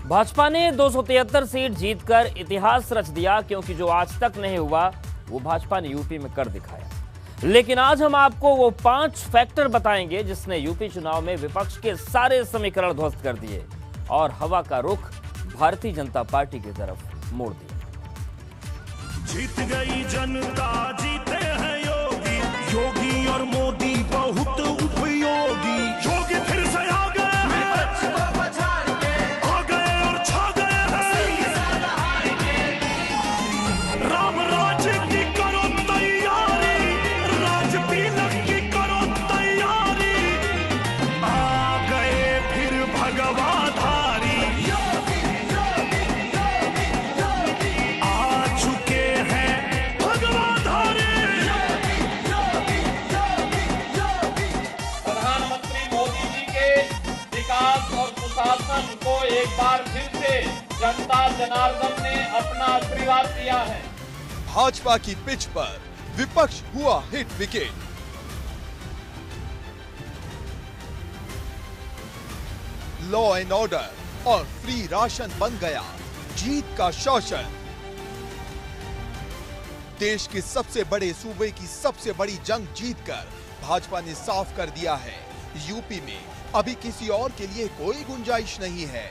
भाजपा ने 273 सीट जीतकर इतिहास रच दिया, क्योंकि जो आज तक नहीं हुआ वो भाजपा ने यूपी में कर दिखाया। लेकिन आज हम आपको वो 5 फैक्टर बताएंगे जिसने यूपी चुनाव में विपक्ष के सारे समीकरण ध्वस्त कर दिए और हवा का रुख भारतीय जनता पार्टी की तरफ मोड़ दिया। जीत गई जनता, जीते हैं योगी, योगी और मोदी बहुत उपयोगी। योगी फिर से आ गए और छा गए हैं। राम राज्य की करो तैयारी, राज तिलक की करो तैयारी। आ गए फिर भगवाधारी, आ चुके हैं भगवाधारी। प्रधानमंत्री मोदी जी के विकास और सुशासन को एक बार फिर से जनता जनार्दन ने अपना आशीर्वाद दिया है। भाजपा की पिच पर विपक्ष हुआ hit wicket. Law and order और फ्री राशन बन गया जीत का शासन। देश के सबसे बड़े सूबे की सबसे बड़ी जंग जीतकर भाजपा ने साफ कर दिया है, यूपी में अभी किसी और के लिए कोई गुंजाइश नहीं है।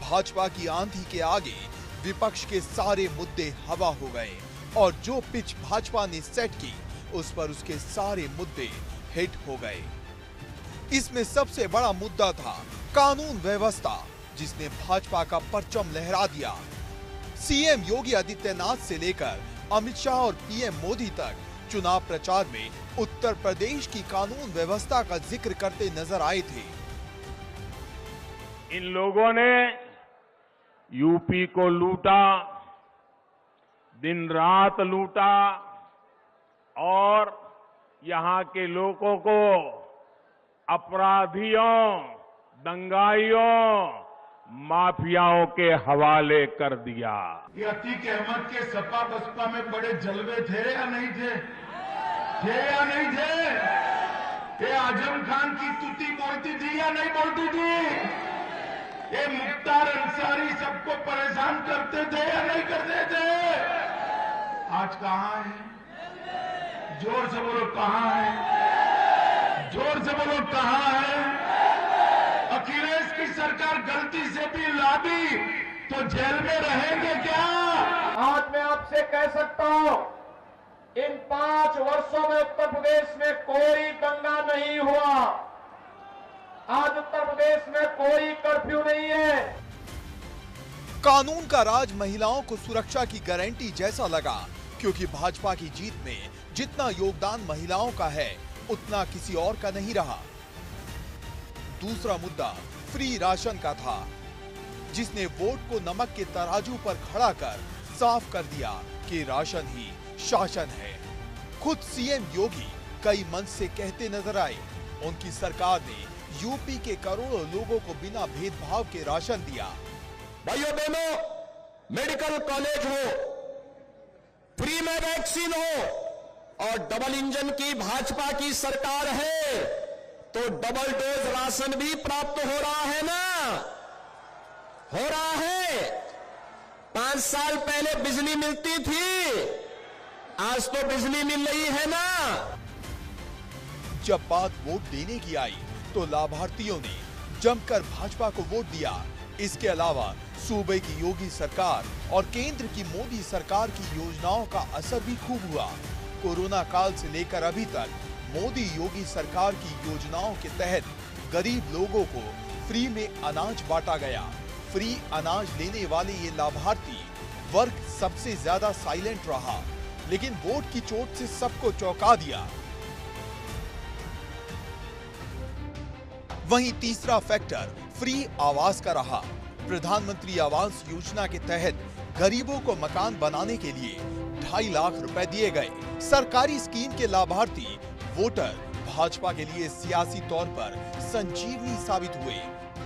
भाजपा की आंधी के आगे विपक्ष के सारे मुद्दे हवा हो गए और जो पिच भाजपा ने सेट की उस पर उसके सारे मुद्दे हिट हो गए। इसमें सबसे बड़ा मुद्दा था कानून व्यवस्था, जिसने भाजपा का परचम लहरा दिया। सीएम योगी आदित्यनाथ से लेकर अमित शाह और पीएम मोदी तक चुनाव प्रचार में उत्तर प्रदेश की कानून व्यवस्था का जिक्र करते नजर आए थे। इन लोगों ने यूपी को लूटा, दिन रात लूटा और यहां के लोगों को अपराधियों, दंगाइयों, माफियाओं के हवाले कर दिया। ये अतीक अहमद के सपा बसपा में बड़े जलवे थे या नहीं थे? थे या नहीं थे? ये आजम खान की तुती बोलती थी या नहीं बोलती थी? ये मुख्तार अंसारी सबको परेशान करते थे या नहीं करते थे? आज कहां है? जोर से बोलो कहां है? जोर से बोलो कहां है? अखिलेश की सरकार गलती से भी ला दी तो जेल में रहेंगे क्या? आज मैं आपसे कह सकता हूं, इन 5 वर्षों में उत्तर प्रदेश में कोई दंगा नहीं हुआ। आज उत्तर प्रदेश में कोई कर्फ्यू नहीं है। कानून का राज महिलाओं को सुरक्षा की गारंटी जैसा लगा, क्योंकि भाजपा की जीत में जितना योगदान महिलाओं का है उतना किसी और का नहीं रहा। दूसरा मुद्दा फ्री राशन का था, जिसने वोट को नमक के तराजू पर खड़ा कर साफ कर दिया कि राशन ही शासन है। खुद सीएम योगी कई मंच से कहते नजर आए, उनकी सरकार ने यूपी के करोड़ों लोगों को बिना भेदभाव के राशन दिया। भाइयों बहनों, मेडिकल कॉलेज हो, फ्री में वैक्सीन हो और डबल इंजन की भाजपा की सरकार है तो डबल डोज राशन भी प्राप्त हो रहा है ना? हो रहा है। 5 साल पहले बिजली मिलती थी, आज तो बिजली मिल रही है ना? जब बात वोट देने की आई तो लाभार्थियों ने जमकर भाजपा को वोट दिया। इसके अलावा सूबे की योगी सरकार और केंद्र की मोदी सरकार की योजनाओं का असर भी खूब हुआ। कोरोना काल से लेकर अभी तक मोदी योगी सरकार की योजनाओं के तहत गरीब लोगों को फ्री में अनाज बांटा गया। फ्री अनाज लेने वाले ये लाभार्थी वर्ग सबसे ज्यादा साइलेंट रहा, लेकिन वोट की चोट से सबको चौंका दिया। वहीं तीसरा फैक्टर फ्री आवास का रहा। प्रधानमंत्री आवास योजना के तहत गरीबों को मकान बनाने के लिए 2.5 लाख रुपए दिए गए। सरकारी स्कीम के लाभार्थी वोटर भाजपा के लिए सियासी तौर पर संजीवनी साबित हुए।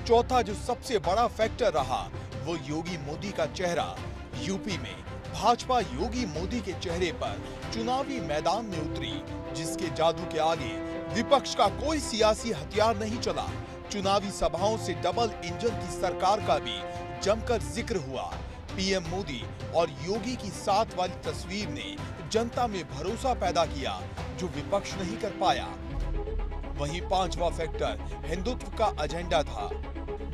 चौथा जो सबसे बड़ा फैक्टर रहा वो योगी मोदी का चेहरा। यूपी में भाजपा योगी मोदी के चेहरे पर चुनावी मैदान में उतरी, जिसके जादू के आगे विपक्ष का कोई सियासी हथियार नहीं चला। चुनावी सभाओं से डबल इंजन की सरकार का भी जमकर जिक्र हुआ। पीएम मोदी और योगी की साथ वाली तस्वीर ने जनता में भरोसा पैदा किया जो विपक्ष नहीं कर पाया। वहीं पांचवा फैक्टर हिंदुत्व का एजेंडा था।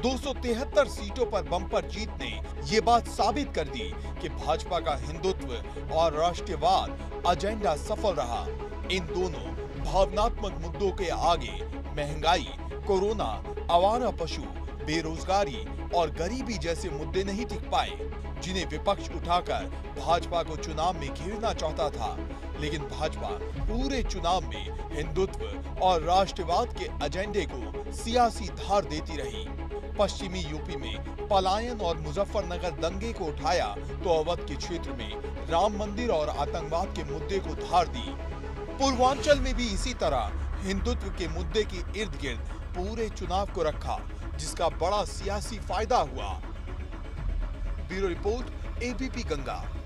273 सीटों पर बम्पर जीत ने ये बात साबित कर दी कि भाजपा का हिंदुत्व और राष्ट्रवाद एजेंडा सफल रहा। इन दोनों भावनात्मक मुद्दों के आगे महंगाई, कोरोना, आवारा पशु, बेरोजगारी और गरीबी जैसे मुद्दे नहीं टिक पाए, जिन्हें विपक्ष उठाकर भाजपा को चुनाव में घेरना चाहता था। लेकिन भाजपा पूरे चुनाव में हिंदुत्व और राष्ट्रवाद के एजेंडे को सियासी धार देती रही। पश्चिमी यूपी में पलायन और मुजफ्फरनगर दंगे को उठाया तो अवध के क्षेत्र में राम मंदिर और आतंकवाद के मुद्दे को धार दी। पूर्वांचल में भी इसी तरह हिंदुत्व के मुद्दे के इर्द गिर्द पूरे चुनाव को रखा, जिसका बड़ा सियासी फायदा हुआ। Bureau report, ABP Ganga.